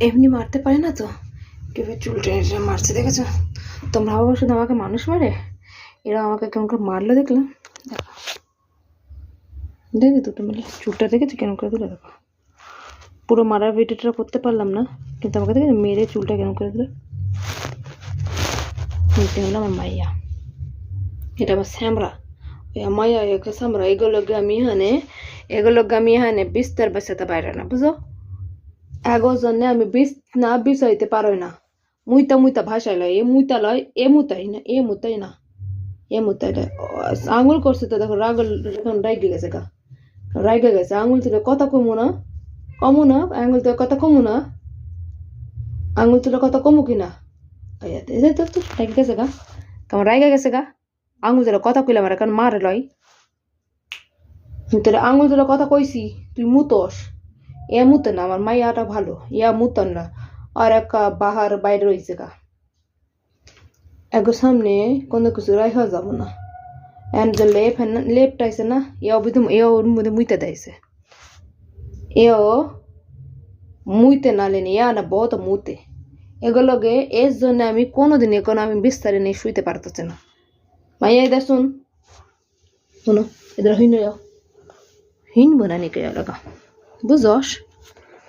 এমনি মারতে পারে না তো, কেউ চুল টেনে মারছে দেখেছো? তোমরা ভাবো শুধু আমাকে মানুষ মারে, এরা আমাকে কেমন করে মারলো দেখলাম। দেখে দুটো মিলে চুলটা দেখেছো কেমন করে দিল? দেখো, পুরো মারার ভিডিওটা করতে পারলাম না, কিন্তু আমাকে দেখে মেরে চুলটা কেমন করে দিল। নিতে হলো আমার মাইয়া, এটা আমার শ্যামরা, মাইয়া একে শ্যামরা। এগুলোকে আমি এখানে বিস্তার বেসাতে পারে না, বুঝো? এগোর জন্য আমি না বিষাইতে পারো না। মুইতা ভাষায় লয়, এ মুইতা লয়, এ মুতাই না, এ মুতাই না, এ মুতাই না। আঙুল করছে তো দেখো, এখন রাইগে গেছে গা, রাইগে গেছে। আঙুল তুলে কথা কমু না, আঙুল তুলে কথা কমু না, আঙুল তুলে কথা কমু কিনা? তো রাইগে গেছে গা, কেমন রাইগে গেছে গা। আঙুল তুলে কথা কইলাম আর এখন মারে লয়। তোর আঙুল তুলে কথা কইছি, তুই মুতস। এ মুতে না, আমার মাইয়াটা ভালো, ইয়া মুতন না। আর এক বাহার বাইরে রয়েছে গা, এগো সামনে কোনো কিছু রাখা যাবো না। এন যে লেপটাইছে না, এও ওর মধ্যে মুইতে দেয়ছে, এও মুইতে না লেনি, ইয়া না বহুত মুতে। এগুলোকে এর জন্য আমি কোনোদিন কোনো আমি বিস্তারে নিয়ে শুইতে পারতেছি না। মাইয়া এদের শোনো, এদের হিনবো না নিকে লাগা, বুঝস?